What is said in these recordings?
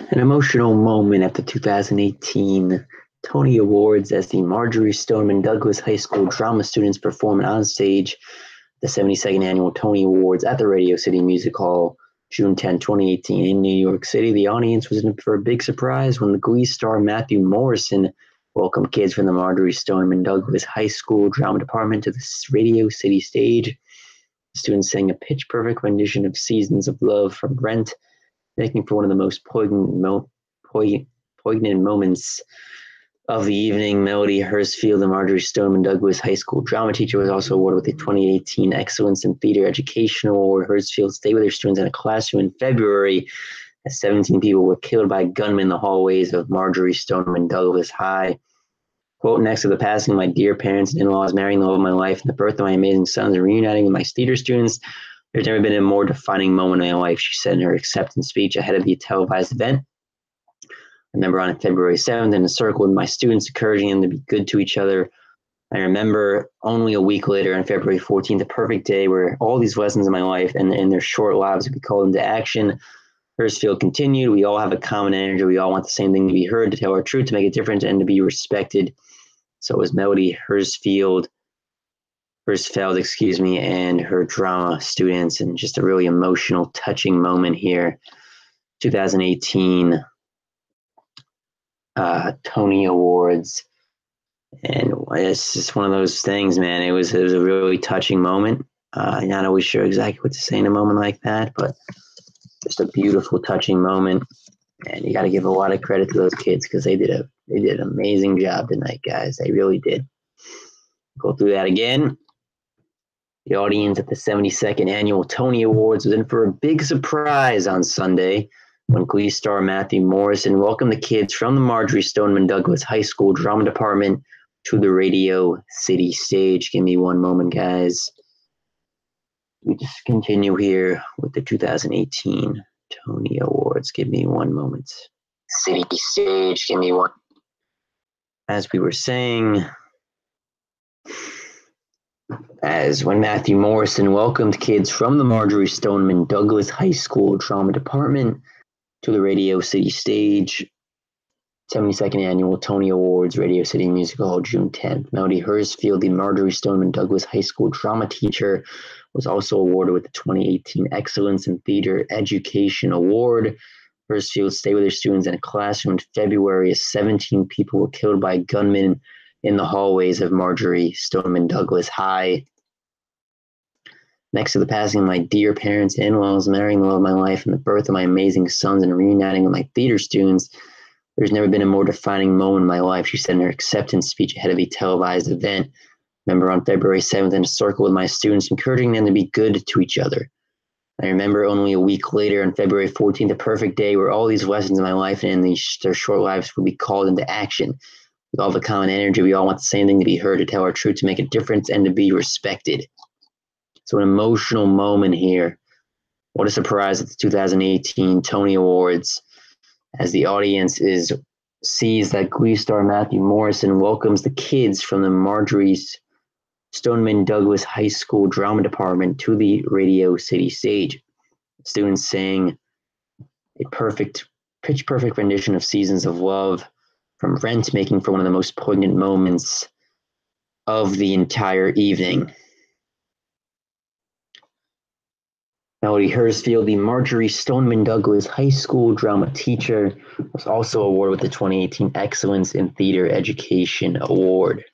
An emotional moment at the 2018 Tony Awards as the Marjory Stoneman Douglas High School drama students performed on stage the 72nd Annual Tony Awards at the Radio City Music Hall, June 10, 2018 in New York City. The audience was in for a big surprise when the Glee star Matthew Morrison welcomed kids from the Marjory Stoneman Douglas High School drama department to the Radio City stage. The students sang a pitch-perfect rendition of Seasons of Love from Rent, making for one of the most poignant moments of the evening. Melody Herzfeld, the Marjory Stoneman Douglas High School drama teacher, was also awarded with the 2018 Excellence in Theater Education Award. Herzfeld stayed with her students in a classroom in February as 17 people were killed by gunmen in the hallways of Marjory Stoneman Douglas High. Quote, next to the passing of my dear parents and in-laws, marrying the love of my life, and the birth of my amazing sons, and reuniting with my theater students, there's never been a more defining moment in my life, she said in her acceptance speech ahead of the televised event. I remember on February 7th in a circle with my students, encouraging them to be good to each other. I remember only a week later on February 14th, a perfect day where all these lessons in my life and in their short lives would be called into action. Herzfeld continued, we all have a common energy. We all want the same thing, to be heard, to tell our truth, to make a difference, and to be respected. So it was Melody Herzfeld, and her drama students, and just a really emotional, touching moment here. 2018 Tony Awards, and it's just one of those things, man. It was a really touching moment. I'm not always sure exactly what to say in a moment like that, but just a beautiful, touching moment. And you got to give a lot of credit to those kids because they did an amazing job tonight, guys. They really did. Go through that again. The audience at the 72nd Annual Tony Awards was in for a big surprise on Sunday when Glee star Matthew Morrison welcomed the kids from the Marjory Stoneman Douglas High School drama department to the Radio City stage. Give me one moment, guys. We just continue here with the 2018 Tony Awards. Give me one moment. City stage, give me one. As we were saying, as when Matthew Morrison welcomed kids from the Marjory Stoneman Douglas High School drama department to the Radio City stage, 72nd Annual Tony Awards, Radio City Music Hall, June 10th. Melody Herzfeld, the Marjory Stoneman Douglas High School drama teacher, was also awarded with the 2018 Excellence in Theater Education Award. Herzfeld stayed with her students in a classroom in February as 17 people were killed by gunmen in the hallways of Marjory Stoneman Douglas High. Next to the passing of my dear parents and in-laws, marrying the love of my life, and the birth of my amazing sons, and reuniting with my theater students, there's never been a more defining moment in my life, she said in her acceptance speech ahead of a televised event. Remember on February 7th in a circle with my students, encouraging them to be good to each other. I remember only a week later on February 14th, a perfect day where all these lessons in my life and in their short lives would be called into action. With all the common energy, we all want the same thing, to be heard, to tell our truth, to make a difference, and to be respected. So an emotional moment here. What a surprise at the 2018 Tony Awards as the audience sees that Glee star Matthew Morrison welcomes the kids from the Marjory's Stoneman Douglas High School drama department to the Radio City stage. Students sang a pitch-perfect rendition of Seasons of Love from Rent, making for one of the most poignant moments of the entire evening. Melody Herzfeld, the Marjory Stoneman Douglas High School drama teacher, was also awarded with the 2018 Excellence in Theater Education Award.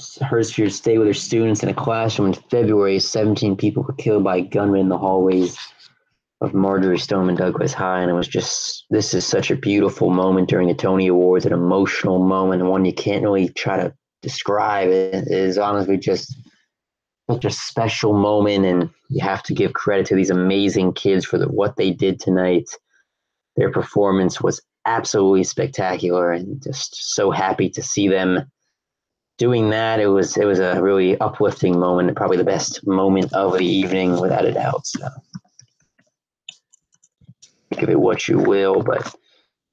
Herzfeld stayed with her students in a classroom in February. 17 people were killed by gunmen in the hallways of Marjory Stoneman Douglas High, and this is such a beautiful moment during the Tony Awards, an emotional moment, one you can't really try to describe. It is honestly just such a special moment, and you have to give credit to these amazing kids for what they did tonight. Their performance was absolutely spectacular, and just so happy to see them doing that. It was a really uplifting moment, and probably the best moment of the evening, without a doubt. So give it what you will, but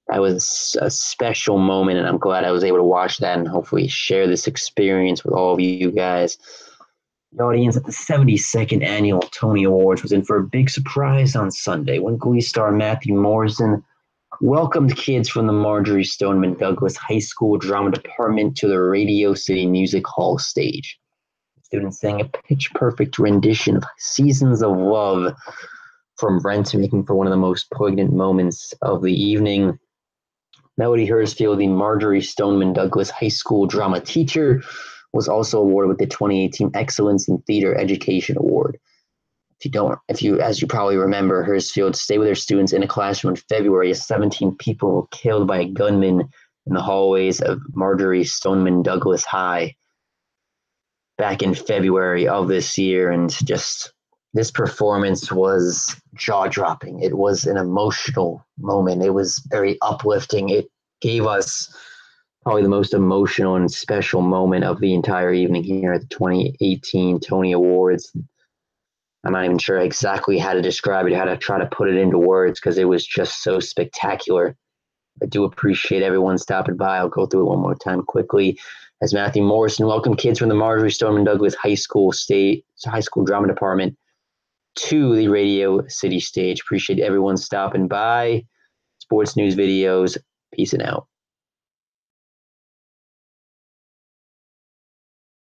that was a special moment, and I'm glad I was able to watch that and hopefully share this experience with all of you guys. The audience at the 72nd Annual Tony Awards was in for a big surprise on Sunday when Glee star Matthew Morrison welcomed kids from the Marjory Stoneman Douglas High School Drama Department to the Radio City Music Hall stage. The students sang a pitch-perfect rendition of Seasons of Love from Brent, making for one of the most poignant moments of the evening. Melody Herzfeld, the Marjory Stoneman Douglas High School drama teacher, was also awarded with the 2018 Excellence in Theater Education Award. As you probably remember, Herzfeld stayed with her students in a classroom in February as 17 people were killed by a gunman in the hallways of Marjory Stoneman Douglas High back in February of this year. And just this performance was jaw-dropping. It was an emotional moment. It was very uplifting. It gave us probably the most emotional and special moment of the entire evening here at the 2018 Tony Awards. I'm not even sure exactly how to describe it, how to try to put it into words, because it was just so spectacular. I do appreciate everyone stopping by. I'll go through it one more time quickly. As Matthew Morrison welcomed kids from the Marjory Stoneman Douglas High School Drama Department to the Radio City stage. Appreciate everyone stopping by. Sports news videos. Peace and out.